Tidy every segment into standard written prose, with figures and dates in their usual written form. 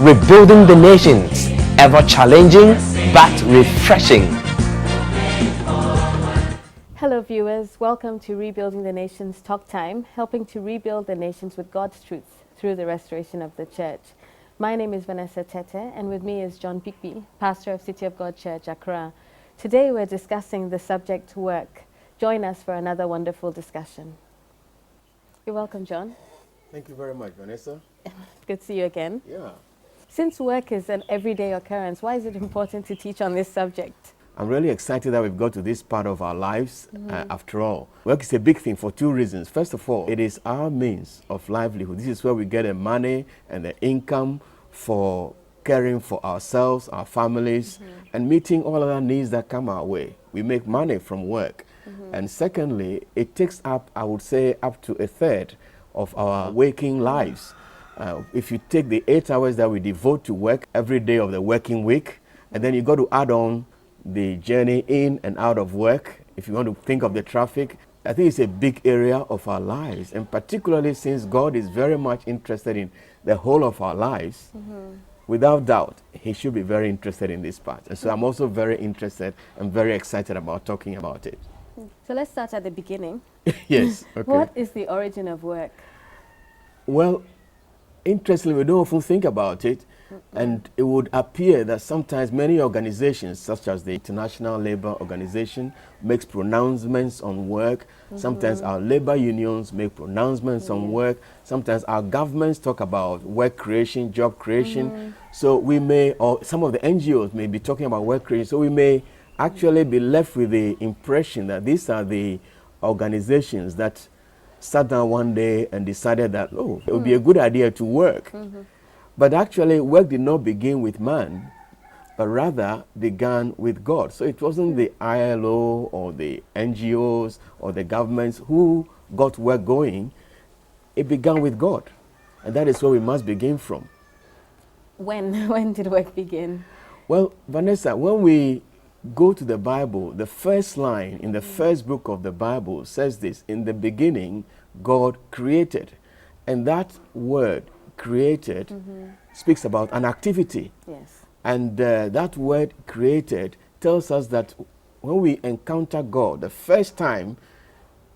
Rebuilding the nations, ever challenging but refreshing. Hello viewers, welcome to Rebuilding the Nations Talk Time, helping to rebuild the nations with God's truth through the restoration of the church. My name is Vanessa Tete, and with me is John Kpikpi, pastor of City of God Church, Accra. Today we're discussing the subject work. Join us for another wonderful discussion. You're welcome, John. Thank you very much, Vanessa. Good to see you again. Yeah. Since work is an everyday occurrence, why is it important to teach on this subject? I'm really excited that we've got to this part of our lives after all. Work is a big thing for two reasons. First of all, it is our means of livelihood. This is where we get the money and the income for caring for ourselves, our families, and meeting all other needs that come our way. We make money from work. And secondly, it takes up, I would say, up to a third of our waking lives. If you take the 8 hours that we devote to work every day of the working week, and then you got to add on the journey in and out of work, if you want to think of the traffic, I think it's a big area of our lives. And particularly since God is very much interested in the whole of our lives, without doubt, he should be very interested in this part. And so I'm also very interested and very excited about talking about it. So let's start at the beginning. Yes. Okay. What is the origin of work? Well, interestingly, we don't often think about it, and it would appear that sometimes many organizations, such as the International Labour Organization, makes pronouncements on work. Sometimes our labor unions make pronouncements on work. Sometimes our governments talk about work creation, job creation. So we may, or some of the NGOs may be talking about work creation. So we may actually be left with the impression that these are the organizations that sat down one day and decided that, oh, it would be a good idea to work. But actually, work did not begin with man, but rather began with God. So it wasn't the ILO or the NGOs or the governments who got work going. It began with God. And that is where we must begin from. When did work begin? Well, Vanessa, when we go to the Bible, the first line in the first book of the Bible says this: in the beginning, God created. And that word, created, speaks about an activity. Yes. And that word, created, tells us that when we encounter God, the first time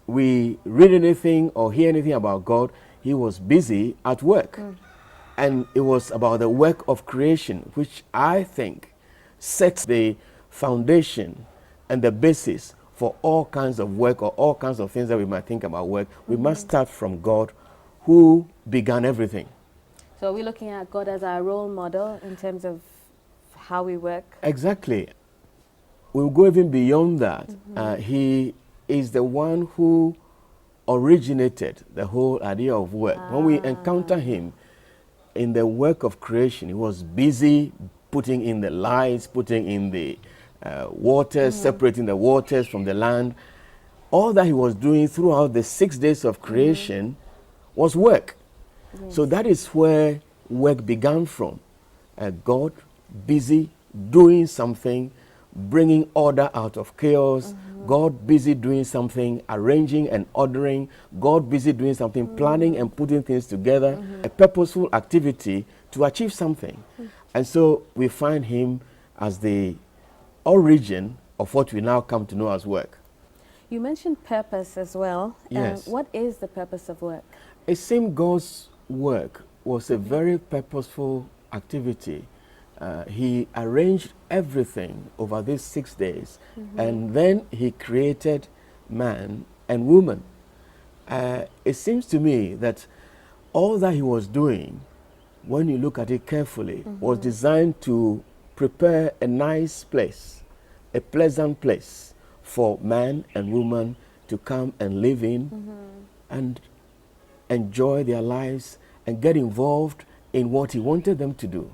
we read anything or hear anything about God, he was busy at work. And it was about the work of creation, which I think sets the foundation and the basis for all kinds of work or all kinds of things that we might think about work. We must start from God, who began everything. So are we looking at God as our role model in terms of how we work? Exactly. We'll go even beyond that. He is the one who originated the whole idea of work. When we encounter him in the work of creation, he was busy putting in the lights, putting in the waters, separating the waters from the land. All that he was doing throughout the 6 days of creation was work. Yes. So that is where work began from. God busy doing something, bringing order out of chaos. God busy doing something, arranging and ordering. God busy doing something, planning and putting things together. A purposeful activity to achieve something. And so we find him as the origin of what we now come to know as work. You mentioned purpose as well. Yes. What is the purpose of work? It seemed God's work was a very purposeful activity. He arranged everything over these 6 days, and then he created man and woman. It seems to me that all that he was doing, when you look at it carefully, was designed to prepare a nice place, a pleasant place for man and woman to come and live in and enjoy their lives and get involved in what he wanted them to do.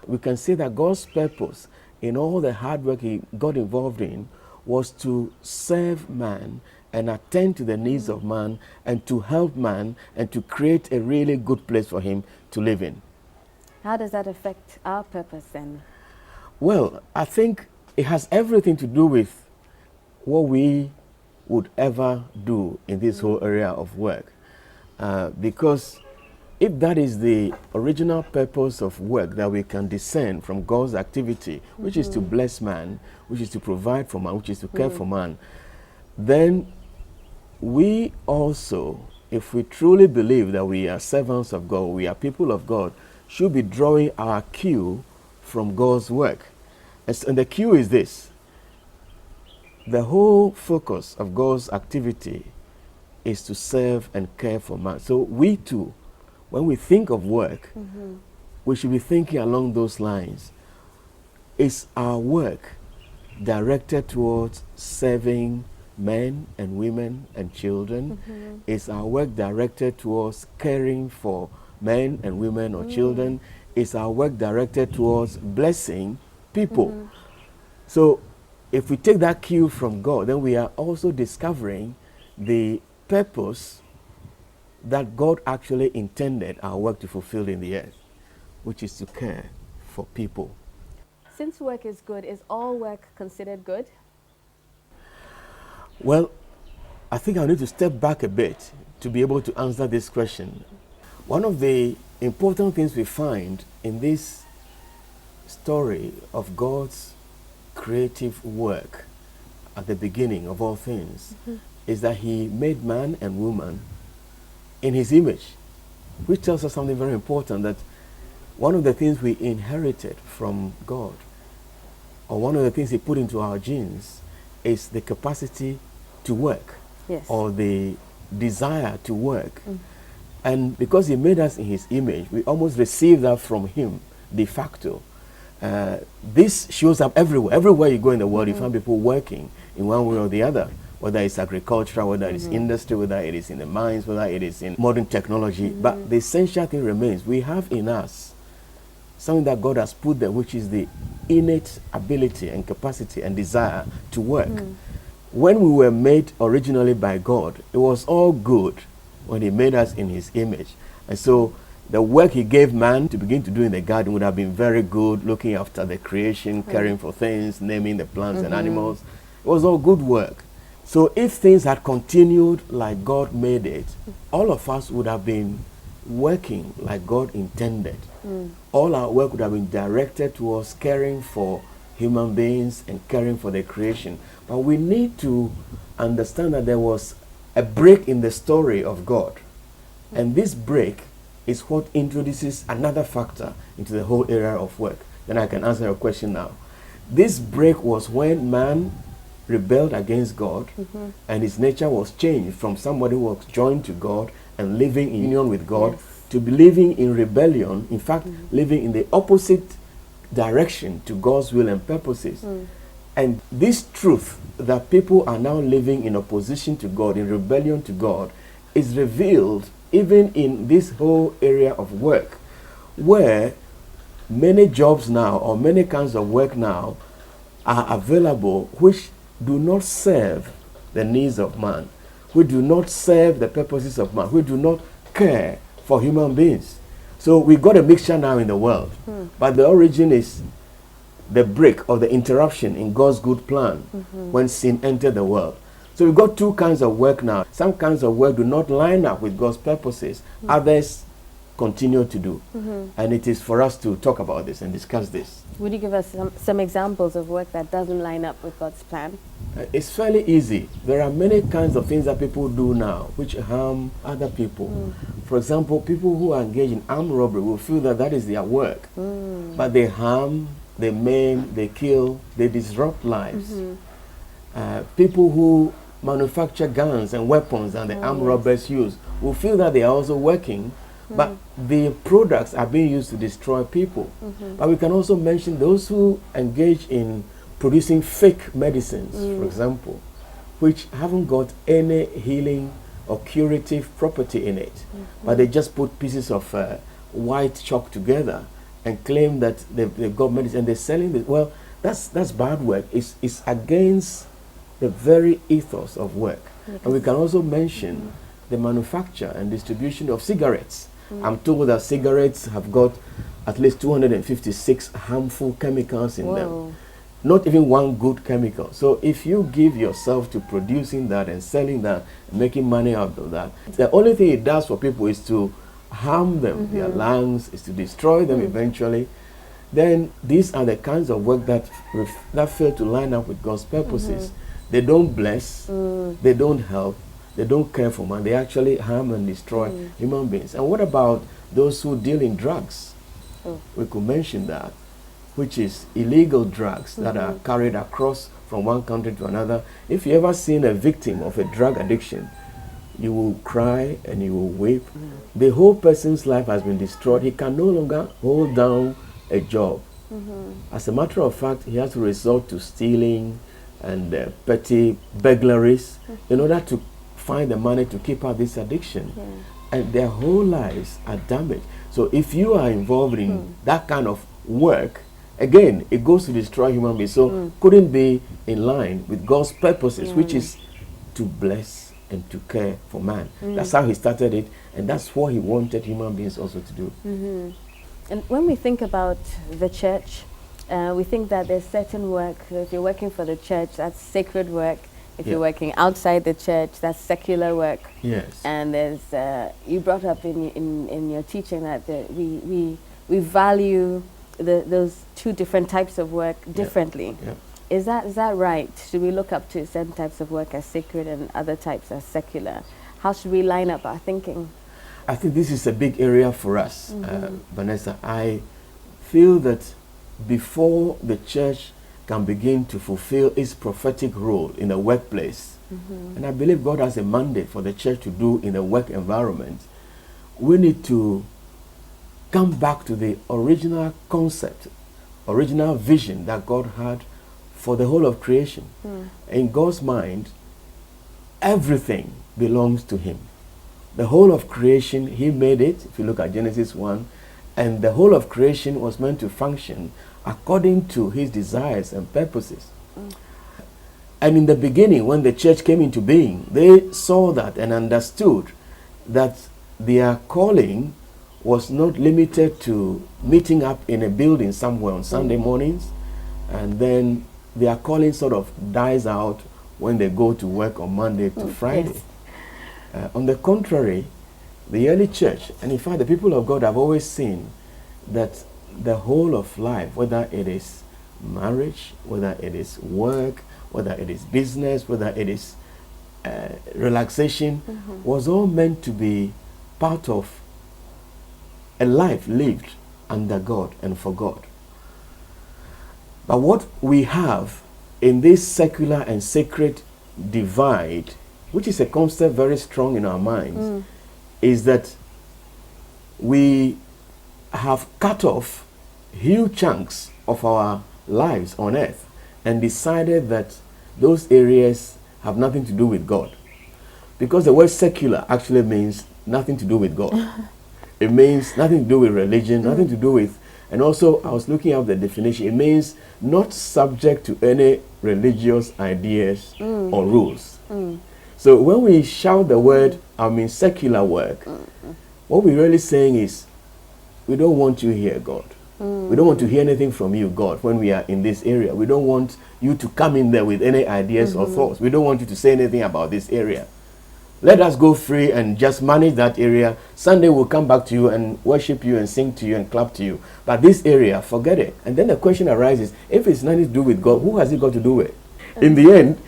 We can say that God's purpose in all the hard work he got involved in was to serve man and attend to the needs of man and to help man and to create a really good place for him to live in. How does that affect our purpose then? Well, I think it has everything to do with what we would ever do in this whole area of work. Because if that is the original purpose of work that we can discern from God's activity, which is to bless man, which is to provide for man, which is to care for man, then we also, if we truly believe that we are servants of God, we are people of God, should be drawing our cue from God's work. And the cue is this: the whole focus of God's activity is to serve and care for man. So we too, when we think of work, we should be thinking along those lines. Is our work directed towards serving men and women and children? Is our work directed towards caring for men and women or children? Is our work directed towards blessing people? So if we take that cue from God, then we are also discovering the purpose that God actually intended our work to fulfill in the earth, which is to care for people. Since work is good, is all work considered good? Well, I think I need to step back a bit to be able to answer this question. One of the important things we find in this story of God's creative work at the beginning of all things is that he made man and woman in his image, which tells us something very important, that one of the things we inherited from God, or one of the things he put into our genes, is the capacity to work, or the desire to work. And because he made us in his image, we almost receive that from him de facto. This shows up everywhere. Everywhere you go in the world, you find people working in one way or the other, whether it's agriculture, whether it's industry, whether it is in the mines, whether it is in modern technology. But the essential thing remains: we have in us something that God has put there, which is the innate ability and capacity and desire to work. When we were made originally by God, it was all good when he made us in his image. And so the work he gave man to begin to do in the garden would have been very good, looking after the creation, caring for things, naming the plants and animals. It was all good work. So if things had continued like God made it, all of us would have been working like God intended. All our work would have been directed towards caring for human beings and caring for the creation. But we need to understand that there was a break in the story of God. And this break is what introduces another factor into the whole area of work. Then I can answer your question now. This break was when man rebelled against God, and his nature was changed from somebody who was joined to God and living in union with God to be living in rebellion, in fact, living in the opposite direction to God's will and purposes. And this truth that people are now living in opposition to God, in rebellion to God, is revealed even in this whole area of work, where many jobs now, or many kinds of work now, are available which do not serve the needs of man, which do not serve the purposes of man, which do not care for human beings. So we got a mixture now in the world, but the origin is the break or the interruption in God's good plan when sin entered the world. So we've got two kinds of work now. Some kinds of work do not line up with God's purposes. Others continue to do. And it is for us to talk about this and discuss this. Would you give us some examples of work that doesn't line up with God's plan? It's fairly easy. There are many kinds of things that people do now which harm other people. For example, people who are engaged in armed robbery will feel that that is their work. But they harm, they maim, they kill, they disrupt lives. People who manufacture guns and weapons and the armed robbers use will feel that they are also working, but the products are being used to destroy people. But we can also mention those who engage in producing fake medicines, for example, which haven't got any healing or curative property in it, but they just put pieces of white chalk together and claim that they've got medicine and they're selling this. Well, that's bad work. It's against the very ethos of work. And we can also mention the manufacture and distribution of cigarettes. I'm told that cigarettes have got at least 256 harmful chemicals in them. Not even one good chemical. So if you give yourself to producing that and selling that and making money out of that, the only thing it does for people is to harm them, their lungs, is to destroy them eventually, then these are the kinds of work that fail to line up with God's purposes. They don't bless, they don't help, they don't care for man, they actually harm and destroy human beings. And what about those who deal in drugs? We could mention that, which is illegal drugs that are carried across from one country to another. If you ever seen a victim of a drug addiction, you will cry and you will weep. The whole person's life has been destroyed. He can no longer hold down a job. As a matter of fact, he has to resort to stealing and petty burglaries in order to find the money to keep out this addiction. And their whole lives are damaged. So if you are involved in that kind of work, again, it goes to destroy human beings. So couldn't be in line with God's purposes, which is to bless and to care for man. That's how he started it, and that's what he wanted human beings also to do. And when we think about the church, we think that there's certain work. If you're working for the church, that's sacred work. If you're working outside the church, that's secular work. Yes. And there's you brought up in your teaching that we value those two different types of work differently. Is that right? Should we look up to certain types of work as sacred and other types as secular? How should we line up our thinking? I think this is a big area for us, Vanessa. I feel that before the church can begin to fulfill its prophetic role in the workplace, and I believe God has a mandate for the church to do in the work environment, we need to come back to the original concept, original vision that God had for the whole of creation. In God's mind, everything belongs to him. The whole of creation, he made it, if you look at Genesis 1, and the whole of creation was meant to function according to his desires and purposes. And in the beginning, when the church came into being, they saw that and understood that their calling was not limited to meeting up in a building somewhere on Sunday mornings, and then their calling sort of dies out when they go to work on Monday to Friday. On the contrary, the early church, and in fact the people of God, have always seen that the whole of life, whether it is marriage, whether it is work, whether it is business, whether it is relaxation, was all meant to be part of a life lived under God and for God. But what we have in this secular and sacred divide, which is a concept very strong in our minds, is that we have cut off huge chunks of our lives on earth and decided that those areas have nothing to do with God. Because the word secular actually means nothing to do with God. It means nothing to do with religion, nothing to do with, and also I was looking up the definition, it means not subject to any religious ideas or rules. So when we shout the word, I mean secular work, what we're really saying is, we don't want you here, God. We don't want to hear anything from you, God, when we are in this area. We don't want you to come in there with any ideas or thoughts. We don't want you to say anything about this area. Let us go free and just manage that area. Sunday we'll come back to you and worship you and sing to you and clap to you. But this area, forget it. And then the question arises, if it's nothing to do with God, who has it got to do with? In the end,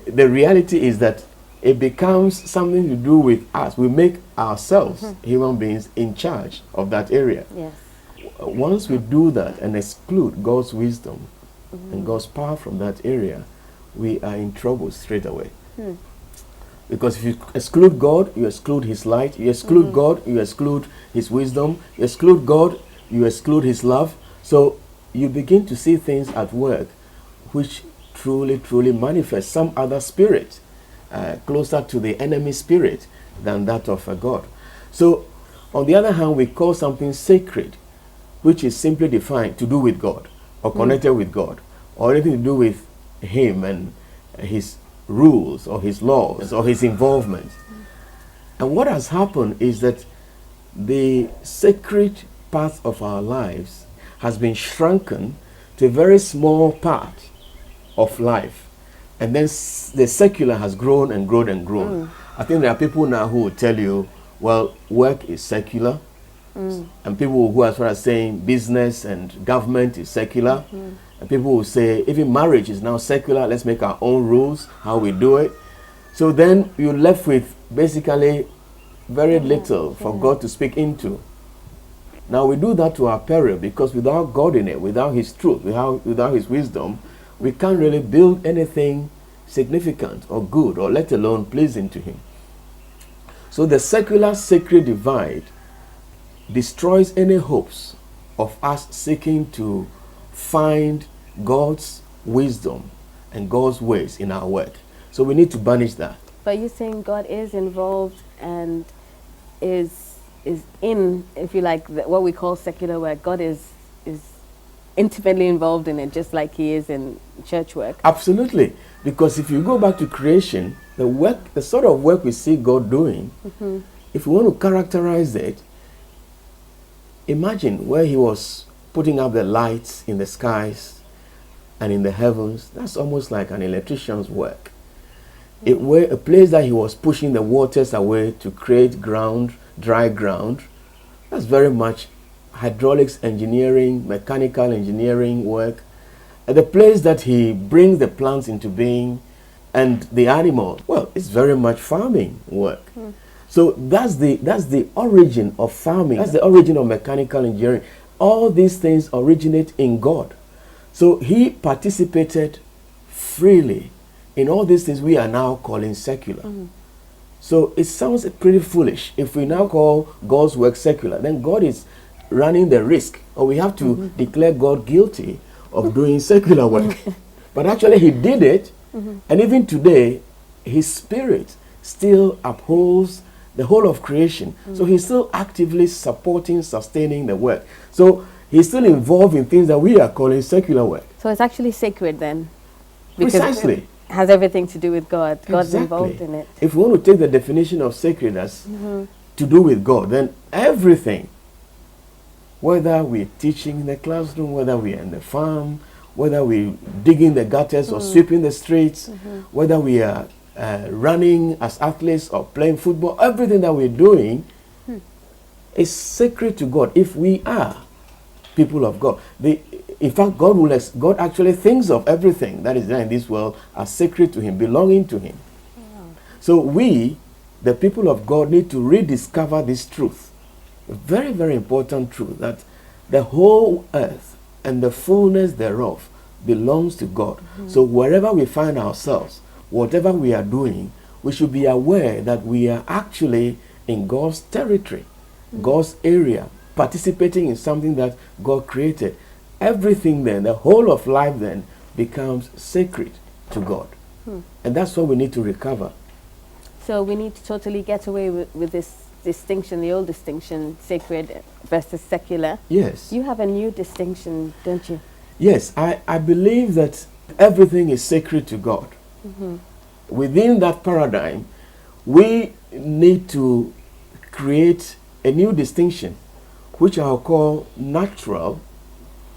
the reality is that it becomes something to do with us. We make ourselves, human beings, in charge of that area. Yes. Once we do that and exclude God's wisdom and God's power from that area, we are in trouble straight away. Because if you exclude God, you exclude his light. You exclude God, you exclude his wisdom. You exclude God, you exclude his love. So you begin to see things at work which truly manifest some other spirit, closer to the enemy spirit than that of a God. So on the other hand, we call something sacred, which is simply defined to do with God or connected with God, or anything to do with him and his rules or his laws or his involvement. And what has happened is that the sacred part of our lives has been shrunken to a very small part of life, and then the secular has grown and grown and grown. I think there are people now who will tell you, well, work is secular. And people who are sort of saying business and government is secular. And people will say even marriage is now secular. Let's make our own rules, how we do it. So then you're left with basically very little for God to speak into. Now we do that to our peril, because without God in it, without His truth, without His wisdom, we can't really build anything significant or good, or let alone pleasing to Him. So the secular sacred divide destroys any hopes of us seeking to find God's wisdom and God's ways in our work. So we need to banish that. But you're saying God is involved and is in, if you like, what we call secular work. God is intimately involved in it, just like He is in church work. Absolutely. Because if you go back to creation, the sort of work we see God doing, if we want to characterize it, imagine where He was putting up the lights in the skies and in the heavens. That's almost like an electrician's work. A place that He was pushing the waters away to create dry ground. That's very much hydraulics engineering, mechanical engineering work. At the place that He brings the plants into being and the animal, well, it's very much farming work. So that's the origin of farming. That's the origin of mechanical engineering. All these things originate in God. So He participated freely in all these things we are now calling secular. So it sounds pretty foolish. If we now call God's work secular, then God is running the risk, or we have to declare God guilty of doing secular work. But actually He did it, and even today, His Spirit still upholds the whole of creation. So He's still actively supporting, sustaining the work. So He's still involved in things that we are calling secular work. So it's actually sacred then? Because Precisely. it has everything to do with God. God's Exactly. involved in it. If we want to take the definition of sacred as to do with God, then everything, whether we're teaching in the classroom, whether we're in the farm, whether we're digging the gutters or sweeping the streets, whether we are running as athletes or playing football, everything that we're doing is sacred to God if we are people of God. In fact, God actually thinks of everything that is there in this world as sacred to Him, belonging to Him. So we, the people of God, need to rediscover this truth. A very, very important truth, that the whole earth and the fullness thereof belongs to God. So wherever we find ourselves, whatever we are doing, we should be aware that we are actually in God's territory, God's area, participating in something that God created. Everything then, the whole of life then, becomes sacred to God. And that's what we need to recover. So we need to totally get away with this distinction, the old distinction, sacred versus secular. Yes. You have a new distinction, don't you? Yes, I believe that everything is sacred to God. Within that paradigm, we need to create a new distinction, which I'll call natural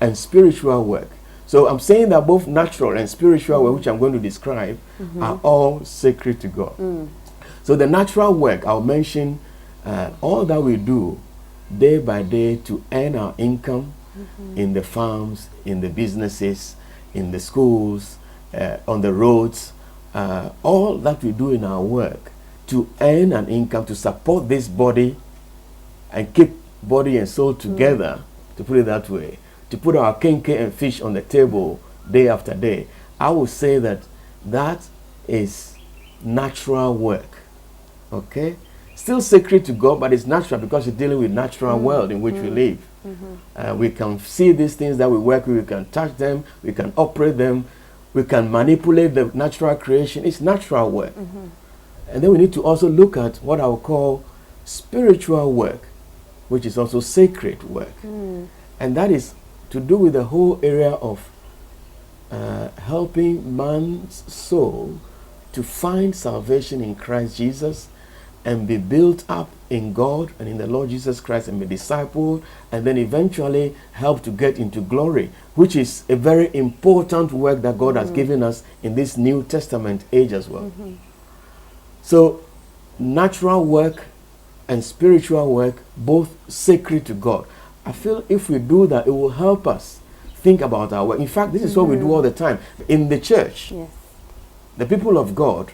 and spiritual work. So I'm saying that both natural and spiritual work, which I'm going to describe, are all sacred to God. So the natural work, I'll mention all that we do day by day to earn our income in the farms, in the businesses, in the schools, on the roads, all that we do in our work to earn an income, to support this body and keep body and soul together, to put it that way, to put our kenke and fish on the table day after day. I would say that that is natural work. Okay? Still sacred to God, but it's natural because you're dealing with natural world in which we live. We can see these things that we work with, we can touch them, we can operate them, we can manipulate the natural creation. It's natural work. And then we need to also look at what I would call spiritual work, which is also sacred work. And that is to do with the whole area of helping man's soul to find salvation in Christ Jesus and be built up in God and in the Lord Jesus Christ and be discipled, and then eventually help to get into glory, which is a very important work that God has given us in this New Testament age as well. So natural work and spiritual work both sacred to God. I feel if we do that, it will help us think about our work. In fact, this is what we do all the time. In the church, Yes. the people of God,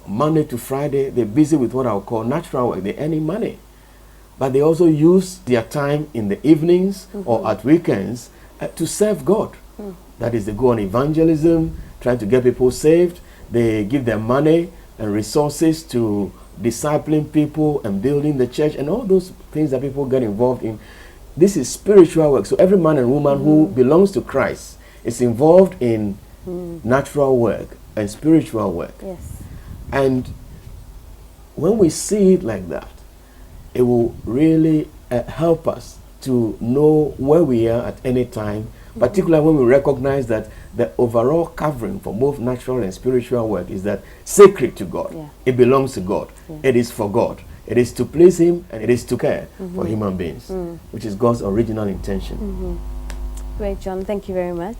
Monday to Friday, they're busy with what I'll call natural work. They're earning money. But they also use their time in the evenings or at weekends to serve God. That is, they go on evangelism, trying to get people saved. They give their money and resources to discipling people and building the church and all those things that people get involved in. This is spiritual work. So every man and woman who belongs to Christ is involved in natural work and spiritual work. Yes. And when we see it like that, it will really help us to know where we are at any time, particularly when we recognize that the overall covering for both natural and spiritual work is that sacred to God. Yeah. It belongs to God. Yeah. It is for God. It is to please Him, and it is to care for human beings, which is God's original intention. Great, John. Thank you very much.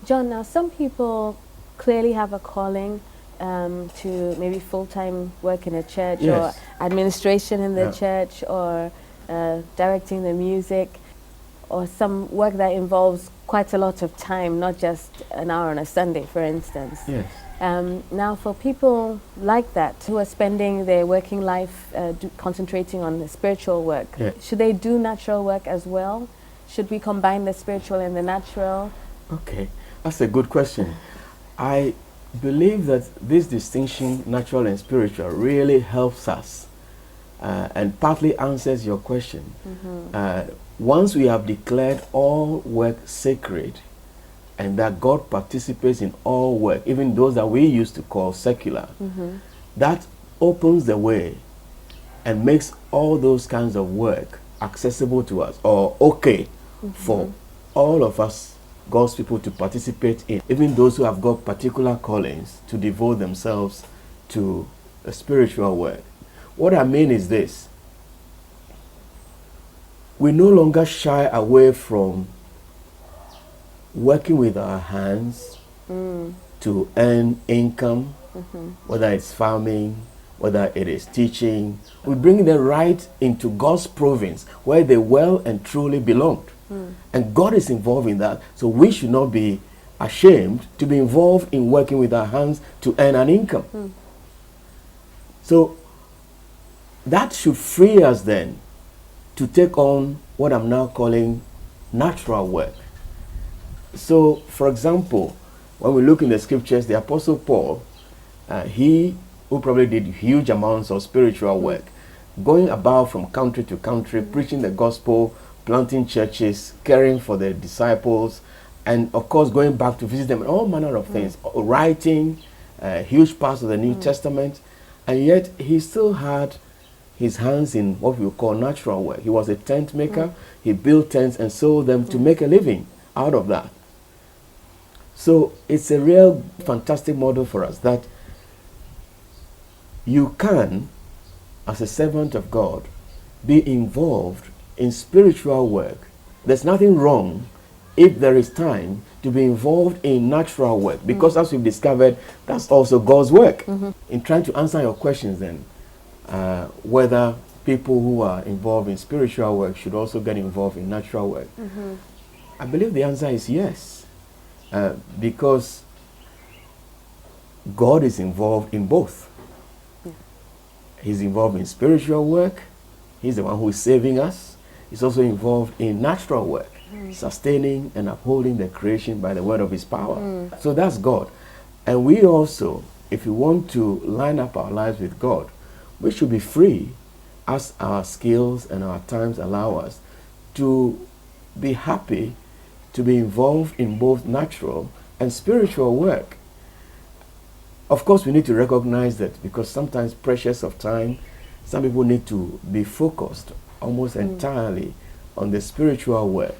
John, now some people clearly have a calling to maybe full-time work in a church Yes. or administration in the Yeah. church or directing the music or some work that involves quite a lot of time, not just an hour on a Sunday, for instance. Yes. Now, for people like that who are spending their working life concentrating on the spiritual work, Yeah. should they do natural work as well? Should we combine the spiritual and the natural? Okay, that's a good question. I believe that this distinction, natural and spiritual, really helps us and partly answers your question. Once we have declared all work sacred and that God participates in all work, even those that we used to call secular, that opens the way and makes all those kinds of work accessible to us or okay for all of us, God's people, to participate in, even those who have got particular callings to devote themselves to a spiritual work. What I mean is this: we no longer shy away from working with our hands to earn income, whether it's farming, whether it is teaching. We bring them right into God's province where they well and truly belonged. And God is involved in that. So we should not be ashamed to be involved in working with our hands to earn an income. So that should free us then to take on what I'm now calling natural work. So, for example, when we look in the scriptures, the Apostle Paul, he who probably did huge amounts of spiritual work, going about from country to country, preaching the gospel, planting churches, caring for the disciples, and of course going back to visit them, and all manner of things, writing huge parts of the New Testament, and yet he still had his hands in what we would call natural work. He was a tent maker. He built tents and sold them to make a living out of that. So it's a real fantastic model for us that you can, as a servant of God, be involved in spiritual work. There's nothing wrong if there is time to be involved in natural work, because as we've discovered, that's also God's work. In trying to answer your questions then, whether people who are involved in spiritual work should also get involved in natural work, I believe the answer is yes, because God is involved in both. He's involved in spiritual work. He's the one who is saving us. He's also involved in natural work, sustaining and upholding the creation by the word of His power. So that's God. And we also, if we want to line up our lives with God, we should be free, as our skills and our times allow us, to be happy to be involved in both natural and spiritual work. Of course, we need to recognize that, because sometimes pressures of time, some people need to be focused almost entirely on the spiritual work.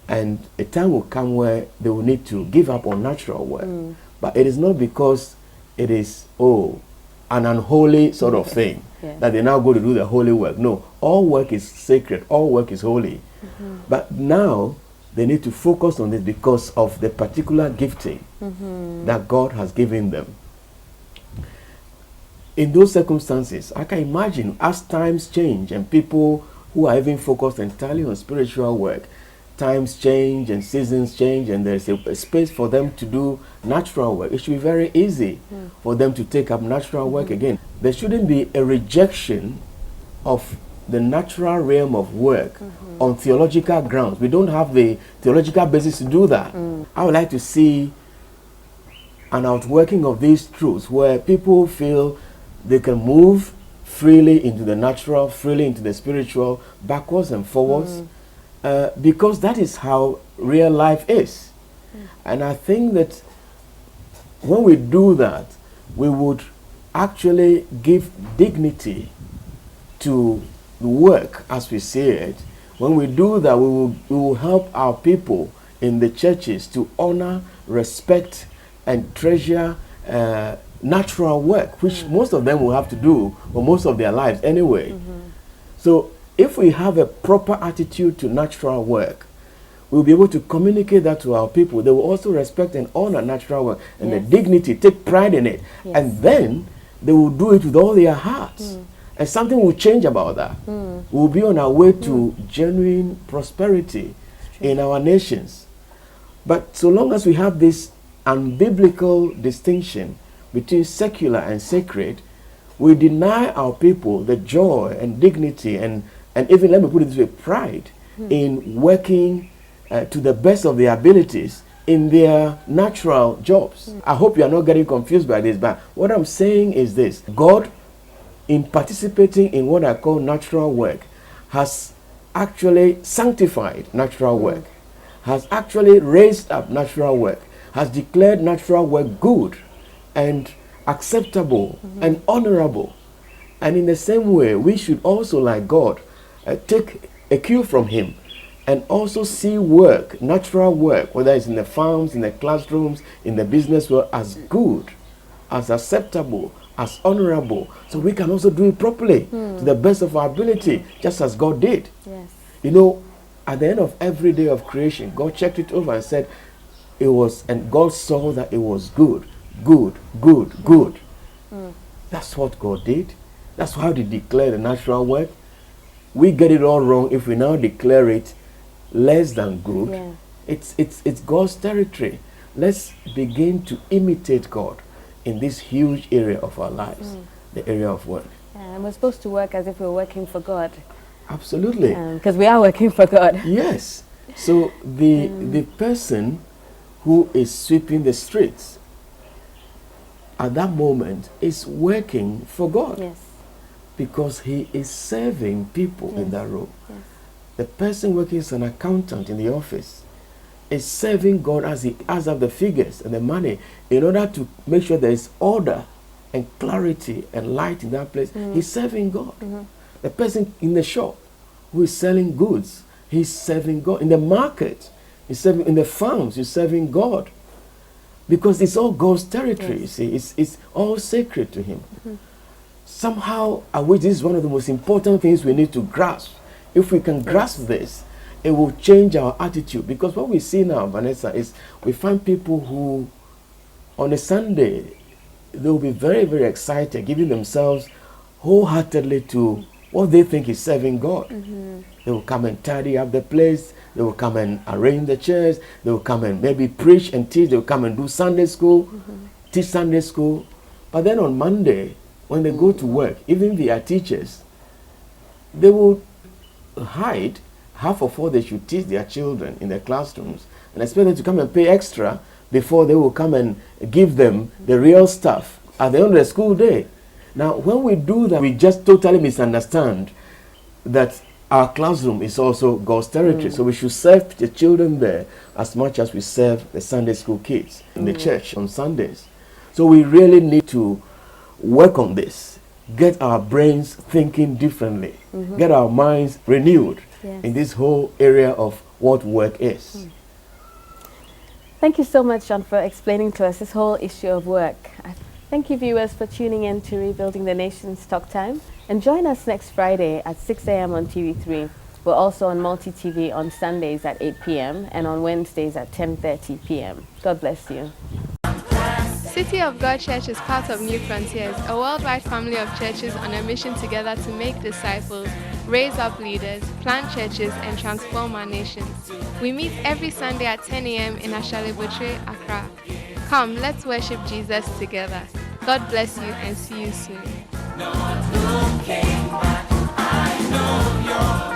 And a time will come where they will need to give up on natural work. But it is not because it is, an unholy sort of thing that they now go to do the holy work. No, all work is sacred, all work is holy. But now they need to focus on this because of the particular gifting that God has given them. in those circumstances, I can imagine as times change and people who are even focused entirely on spiritual work, times change and seasons change and there's a space for them to do natural work. It should be very easy for them to take up natural work again. There shouldn't be a rejection of the natural realm of work on theological grounds. We don't have the theological basis to do that. I would like to see an outworking of these truths where people feel they can move freely into the natural, freely into the spiritual, backwards and forwards, because that is how real life is. And I think that when we do that, we would actually give dignity to the work as we see it. When we do that, we will help our people in the churches to honor, respect, and treasure natural work, which most of them will have to do for most of their lives anyway. So if we have a proper attitude to natural work, we'll be able to communicate that to our people. They will also respect and honor natural work and the dignity, take pride in it. And then they will do it with all their hearts. And something will change about that. We'll be on our way to genuine prosperity in our nations. But so long as we have this unbiblical distinction between secular and sacred, we deny our people the joy and dignity and even, let me put it this way, pride in working to the best of their abilities in their natural jobs. I hope you are not getting confused by this, but what I'm saying is this: God, in participating in what I call natural work, has actually sanctified natural work, has actually raised up natural work, has declared natural work good and acceptable and honorable. And in the same way, we should also, like God, take a cue from him and also see work, natural work, whether it's in the farms, in the classrooms, in the business world, as good, as acceptable, as honorable, so we can also do it properly to the best of our ability, just as God did. You know, at the end of every day of creation, God checked it over and said it was, and God saw that it was good, good, good, good. That's what God did. That's how they declare the natural work. We get it all wrong if we now declare it less than good. It's God's territory. Let's begin to imitate God in this huge area of our lives, the area of work. And we're supposed to work as if we're working for God. Absolutely. Because we are working for God. Yes. So the person who is sweeping the streets at that moment is working for God. Because he is serving people in that role. The person working as an accountant in the office is serving God as he adds up the figures and the money in order to make sure there is order and clarity and light in that place. He's serving God. The person in the shop who is selling goods, he's serving God. In the market, he's serving. In the farms, he's serving God. Because it's all God's territory, you see. It's all sacred to him. Somehow, I wish this is one of the most important things we need to grasp. If we can grasp this, it will change our attitude. Because what we see now, Vanessa, is we find people who, on a Sunday, they'll be very, very excited, giving themselves wholeheartedly to what they think is serving God. They will come and tidy up the place. They will come and arrange the chairs. They will come and maybe preach and teach. They will come and do Sunday school, teach Sunday school. But then on Monday, when they go to work, even their teachers, they will hide half of what they should teach their children in their classrooms and expect them to come and pay extra before they will come and give them the real stuff at the end of the school day. Now, when we do that, we just totally misunderstand that our classroom is also God's territory. So we should serve the children there as much as we serve the Sunday school kids in the church on Sundays. So we really need to work on this, get our brains thinking differently, get our minds renewed in this whole area of what work is. Thank you so much, John, for explaining to us this whole issue of work. Thank you, viewers, for tuning in to Rebuilding the Nations Talk Time. And join us next Friday at 6 a.m. on TV3. We're also on multi-TV on Sundays at 8 p.m. and on Wednesdays at 10:30 p.m. God bless you. City of God Church is part of New Frontiers, a worldwide family of churches on a mission together to make disciples, raise up leaders, plant churches, and transform our nations. We meet every Sunday at 10 a.m. in Ashaley Botwe, Accra. Come, let's worship Jesus together. God bless you and see you soon. Not looking back, I know you're